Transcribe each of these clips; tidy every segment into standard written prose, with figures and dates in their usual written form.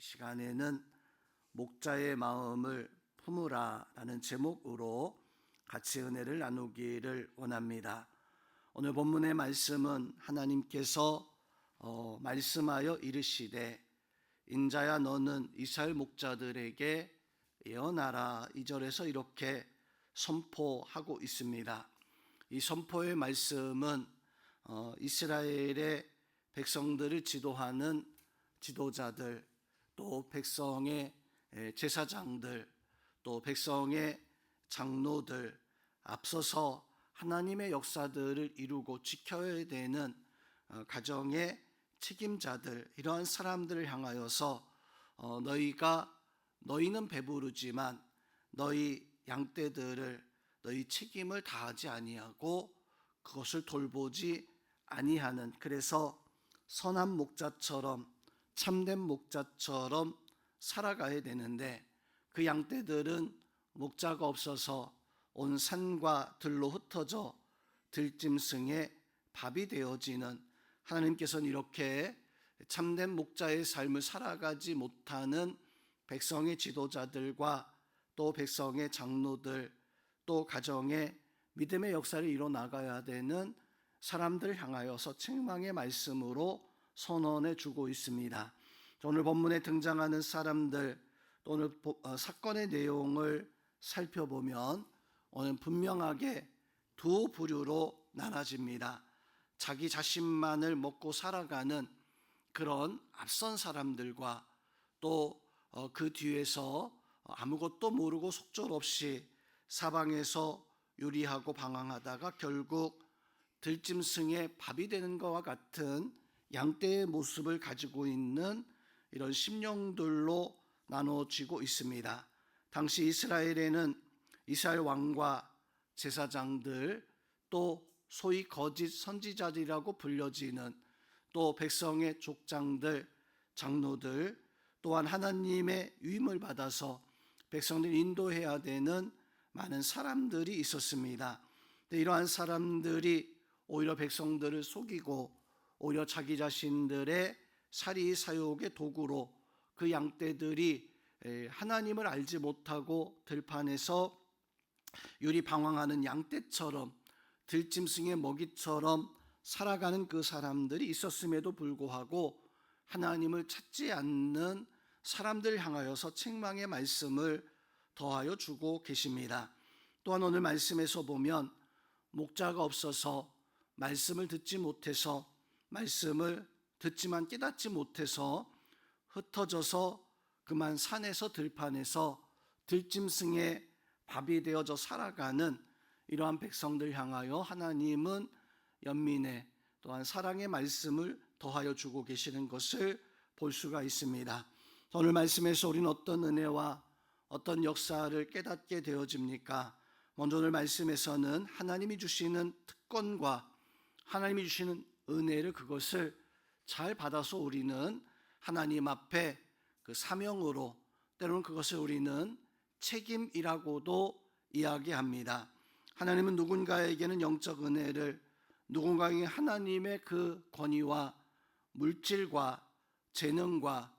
시간에는 목자의 마음을 품으라라는 제목으로 같이 은혜를 나누기를 원합니다. 오늘 본문의 말씀은 하나님께서 말씀하여 이르시되 인자야 너는 이스라엘 목자들에게 예언하라 2절에서 이렇게 선포하고 있습니다. 이 선포의 말씀은 이스라엘의 백성들을 지도하는 지도자들, 또 백성의 제사장들, 또 백성의 장로들, 앞서서 하나님의 역사들을 이루고 지켜야 되는 가정의 책임자들, 이러한 사람들을 향하여서 너희는 배부르지만 너희 양떼들을 너희 책임을 다하지 아니하고 그것을 돌보지 아니하는, 그래서 선한 목자처럼 참된 목자처럼 살아가야 되는데 그 양떼들은 목자가 없어서 온 산과 들로 흩어져 들짐승의 밥이 되어지는, 하나님께서는 이렇게 참된 목자의 삶을 살아가지 못하는 백성의 지도자들과 또 백성의 장로들, 또 가정의 믿음의 역사를 이뤄나가야 되는 사람들을 향하여서 책망의 말씀으로 선언해 주고 있습니다. 오늘 본문에 등장하는 사람들, 또 오늘 사건의 내용을 살펴보면 오늘 분명하게 두 부류로 나눠집니다. 자기 자신만을 먹고 살아가는 그런 앞선 사람들과 또 그 뒤에서 아무것도 모르고 속절없이 사방에서 유리하고 방황하다가 결국 들짐승의 밥이 되는 것과 같은 양떼의 모습을 가지고 있는 이런 심령들로 나눠지고 있습니다. 당시 이스라엘에는 이스라엘 왕과 제사장들, 또 소위 거짓 선지자들이라고 불려지는 또 백성의 족장들, 장로들, 또한 하나님의 위임을 받아서 백성들을 인도해야 되는 많은 사람들이 있었습니다. 이러한 사람들이 오히려 백성들을 속이고 오히려 자기 자신들의 살이 사욕의 도구로 그 양떼들이 하나님을 알지 못하고 들판에서 유리방황하는 양떼처럼 들짐승의 먹이처럼 살아가는 그 사람들이 있었음에도 불구하고 하나님을 찾지 않는 사람들 향하여서 책망의 말씀을 더하여 주고 계십니다. 또한 오늘 말씀에서 보면 목자가 없어서 말씀을 듣지 못해서, 말씀을 듣지만 깨닫지 못해서 흩어져서 그만 산에서 들판에서 들짐승의 밥이 되어져 살아가는 이러한 백성들 향하여 하나님은 연민의 또한 사랑의 말씀을 더하여 주고 계시는 것을 볼 수가 있습니다. 오늘 말씀에서 우리는 어떤 은혜와 어떤 역사를 깨닫게 되어집니까? 먼저 오늘 말씀에서는 하나님이 주시는 특권과 하나님이 주시는 은혜를, 그것을 잘 받아서 우리는 하나님 앞에 그 사명으로, 때로는 그것을 우리는 책임이라고도 이야기합니다. 하나님은 누군가에게는 영적 은혜를, 누군가에게 하나님의 그 권위와 물질과 재능과,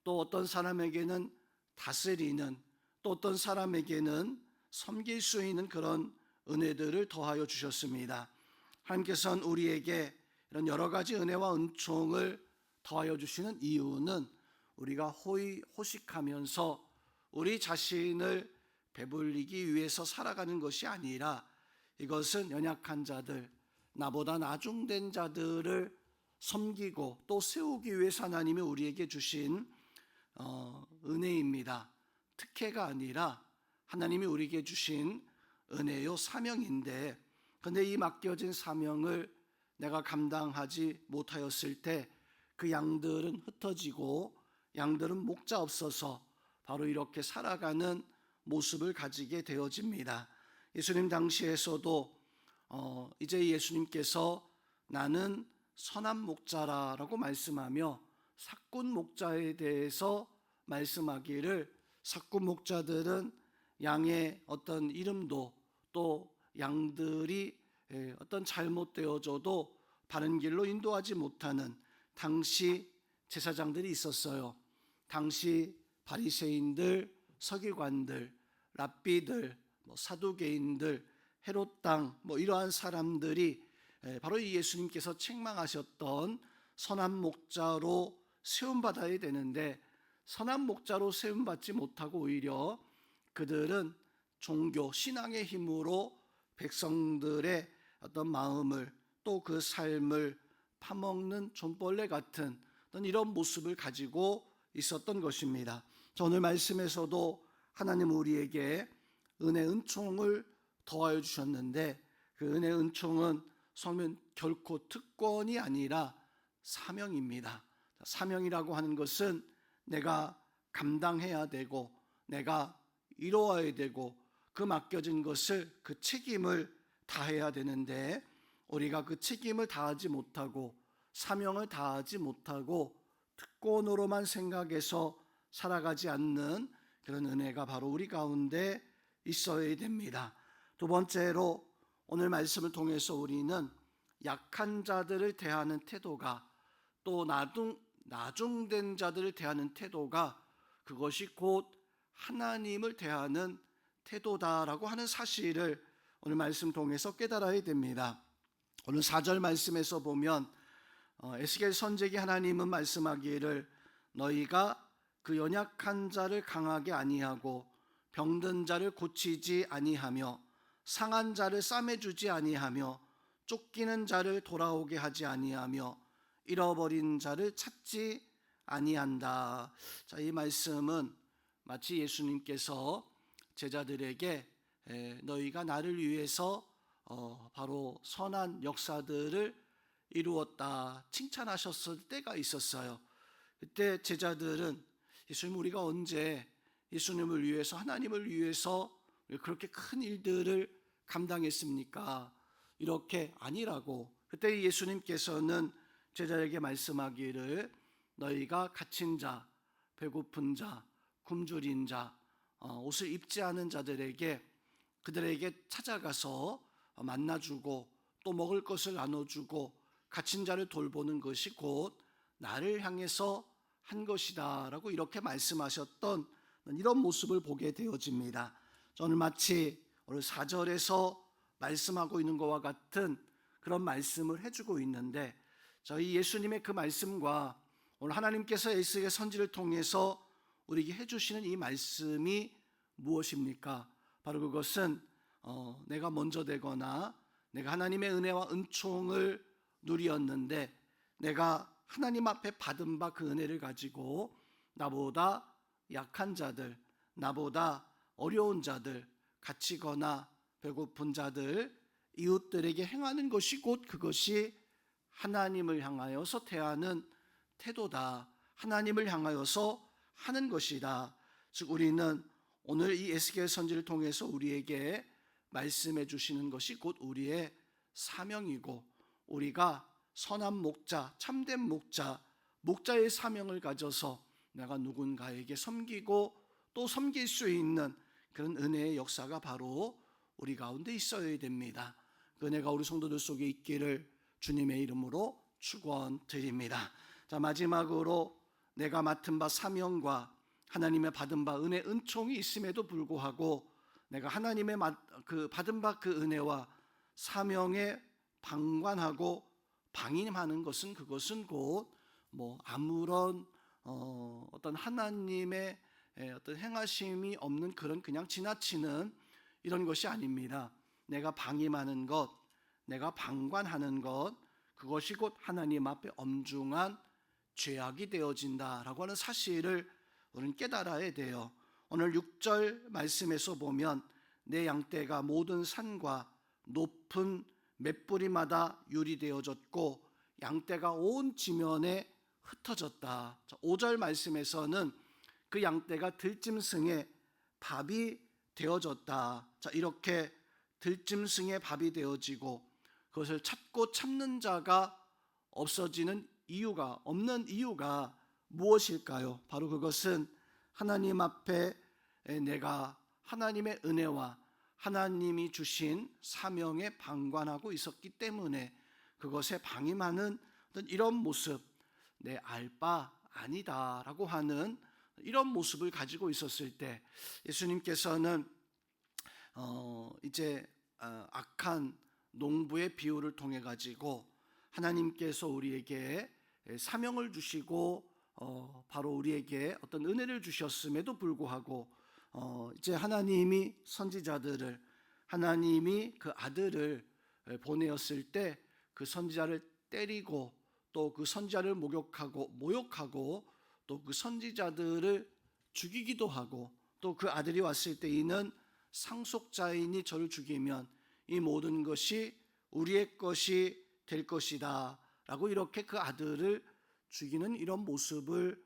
또 어떤 사람에게는 다스리는, 또 어떤 사람에게는 섬길 수 있는 그런 은혜들을 더하여 주셨습니다. 하나님께서는 우리에게 이런 여러 가지 은혜와 은총을 더하여 주시는 이유는 우리가 호의호식하면서 우리 자신을 배불리기 위해서 살아가는 것이 아니라, 이것은 연약한 자들, 나보다 나중된 자들을 섬기고 또 세우기 위해서 하나님이 우리에게 주신 은혜입니다. 특혜가 아니라 하나님이 우리에게 주신 은혜요 사명인데, 그런데 이 맡겨진 사명을 내가 감당하지 못하였을 때 그 양들은 흩어지고 양들은 목자 없어서 바로 이렇게 살아가는 모습을 가지게 되어집니다. 예수님 당시에서도 이제 예수님께서 나는 선한 목자라고 말씀하며 삭군 목자에 대해서 말씀하기를, 삭군 목자들은 양의 어떤 이름도, 또 양들이 어떤 잘못되어져도 바른 길로 인도하지 못하는 당시 제사장들이 있었어요. 당시 바리새인들, 서기관들, 랍비들, 사두개인들, 헤롯 땅 이러한 사람들이 바로 이 예수님께서 책망하셨던 선한 목자로 세움받아야 되는데, 선한 목자로 세움받지 못하고 오히려 그들은 종교, 신앙의 힘으로 백성들의 어떤 마음을, 또 그 삶을 파먹는 존벌레 같은 이런 모습을 가지고 있었던 것입니다. 오늘 말씀에서도 하나님 우리에게 은혜 은총을 더하여 주셨는데, 그 은혜 은총은 성면 결코 특권이 아니라 사명입니다. 사명이라고 하는 것은 내가 감당해야 되고, 내가 이루어야 되고, 그 맡겨진 것을, 그 책임을 다해야 되는데, 우리가 그 책임을 다하지 못하고 사명을 다하지 못하고 특권으로만 생각해서 살아가지 않는 그런 은혜가 바로 우리 가운데 있어야 됩니다. 두 번째로 오늘 말씀을 통해서 우리는 약한 자들을 대하는 태도가, 또 나중된 자들을 대하는 태도가, 그것이 곧 하나님을 대하는 태도다라고 하는 사실을 오늘 말씀 통해서 깨달아야 됩니다. 오늘 4절 말씀에서 보면 에스겔 선지기 하나님은 말씀하기를 너희가 그 연약한 자를 강하게 아니하고 병든 자를 고치지 아니하며 상한 자를 싸매주지 아니하며 쫓기는 자를 돌아오게 하지 아니하며 잃어버린 자를 찾지 아니한다. 이 말씀은 마치 예수님께서 제자들에게 너희가 나를 위해서 바로 선한 역사들을 이루었다 칭찬하셨을 때가 있었어요. 그때 제자들은 예수님, 우리가 언제 예수님을 위해서, 하나님을 위해서 그렇게 큰 일들을 감당했습니까? 이렇게 아니라고. 그때 예수님께서는 제자에게 말씀하기를 너희가 갇힌 자, 배고픈 자, 굶주린 자, 옷을 입지 않은 자들에게, 그들에게 찾아가서 만나주고 또 먹을 것을 나눠주고 갇힌 자를 돌보는 것이 곧 나를 향해서 한 것이다 라고 이렇게 말씀하셨던 이런 모습을 보게 되어집니다. 저는 마치 오늘 4절에서 말씀하고 있는 것과 같은 그런 말씀을 해주고 있는데, 저희 예수님의 그 말씀과 오늘 하나님께서 에스겔 선지를 통해서 우리에게 해주시는 이 말씀이 무엇입니까? 바로 그것은 내가 먼저 되거나 내가 하나님의 은혜와 은총을 누리었는데, 내가 하나님 앞에 받은 바 그 은혜를 가지고 나보다 약한 자들, 나보다 어려운 자들, 갇히거나 배고픈 자들, 이웃들에게 행하는 것이 곧 그것이 하나님을 향하여서 대하는 태도다. 하나님을 향하여서 하는 것이다. 즉 우리는 오늘 이 에스겔 선지를 통해서 우리에게 말씀해 주시는 것이 곧 우리의 사명이고, 우리가 선한 목자, 참된 목자, 목자의 사명을 가져서 내가 누군가에게 섬기고 또 섬길 수 있는 그런 은혜의 역사가 바로 우리 가운데 있어야 됩니다. 그 은혜가 우리 성도들 속에 있기를 주님의 이름으로 축원드립니다. 자, 마지막으로 내가 맡은 바 사명과 하나님의 받은 바 은혜, 은총이 있음에도 불구하고 내가 하나님의 받은 바 그 은혜와 사명에 방관하고 방임하는 것은, 그것은 곧 아무런 어떤 하나님의 어떤 행하심이 없는 그런 그냥 지나치는 이런 것이 아닙니다. 내가 방임하는 것, 내가 방관하는 것, 그것이 곧 하나님 앞에 엄중한 죄악이 되어진다라고 하는 사실을 우리는 깨달아야 돼요. 오늘 6절 말씀에서 보면 내 양떼가 모든 산과 높은 맷뿌리마다 유리되어졌고 양떼가 온 지면에 흩어졌다. 5절 말씀에서는 그 양떼가 들짐승의 밥이 되어졌다. 이렇게 들짐승의 밥이 되어지고 그것을 찾고 참는 자가 없는 이유가 무엇일까요? 바로 그것은 하나님 앞에 내가 하나님의 은혜와 하나님이 주신 사명에 방관하고 있었기 때문에 그것에 방임하는 이런 모습, 내 알 바 아니다라고 하는 이런 모습을 가지고 있었을 때 예수님께서는 이제 악한 농부의 비유를 통해 가지고 하나님께서 우리에게 사명을 주시고 바로 우리에게 어떤 은혜를 주셨음에도 불구하고 이제 하나님이 선지자들을, 하나님이 그 아들을 보내었을 때 그 선지자를 때리고 또 그 선지자를 모욕하고 또 그 선지자들을 죽이기도 하고, 또 그 아들이 왔을 때 이는 상속자이니 저를 죽이면 이 모든 것이 우리의 것이 될 것이다 라고 이렇게 그 아들을 죽이는 이런 모습을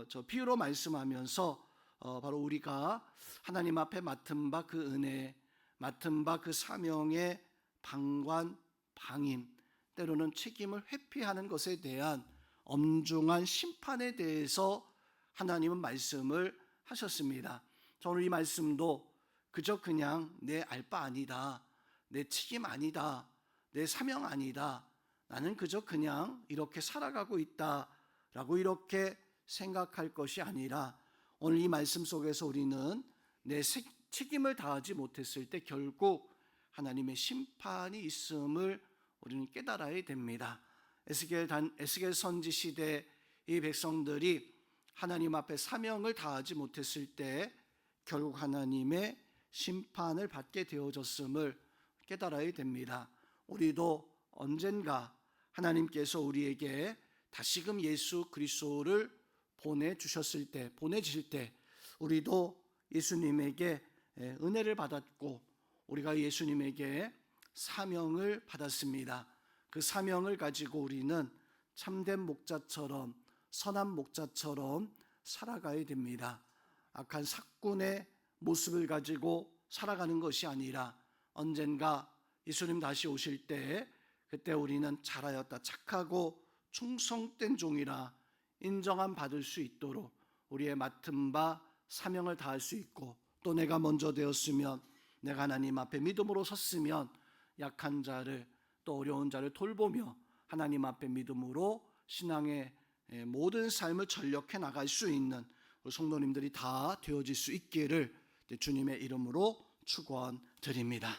저 비유로 말씀하면서 바로 우리가 하나님 앞에 맡은 바 그 은혜, 맡은 바 그 사명의 방임, 때로는 책임을 회피하는 것에 대한 엄중한 심판에 대해서 하나님은 말씀을 하셨습니다. 저는 이 말씀도 그냥 내 알 바 아니다, 내 책임 아니다, 내 사명 아니다, 나는 그냥 이렇게 살아가고 있다라고 이렇게 생각할 것이 아니라, 오늘 이 말씀 속에서 우리는 내 책임을 다하지 못했을 때 결국 하나님의 심판이 있음을 우리는 깨달아야 됩니다. 에스겔 선지 시대 이 백성들이 하나님 앞에 사명을 다하지 못했을 때 결국 하나님의 심판을 받게 되어졌음을 깨달아야 됩니다. 우리도 언젠가 하나님께서 우리에게 다시금 예수 그리스도를 보내주실 때 우리도 예수님에게 은혜를 받았고 우리가 예수님에게 사명을 받았습니다. 그 사명을 가지고 우리는 참된 목자처럼, 선한 목자처럼 살아가야 됩니다. 악한 삭군의 모습을 가지고 살아가는 것이 아니라 언젠가 예수님 다시 오실 때 그때 우리는 잘하였다, 착하고 충성된 종이라 인정함 받을 수 있도록 우리의 맡은 바 사명을 다할 수 있고, 또 내가 먼저 되었으면, 내가 하나님 앞에 믿음으로 섰으면 약한 자를, 또 어려운 자를 돌보며 하나님 앞에 믿음으로 신앙의 모든 삶을 전력해 나갈 수 있는 우리 성도님들이 다 되어질 수 있기를 주님의 이름으로 축원드립니다.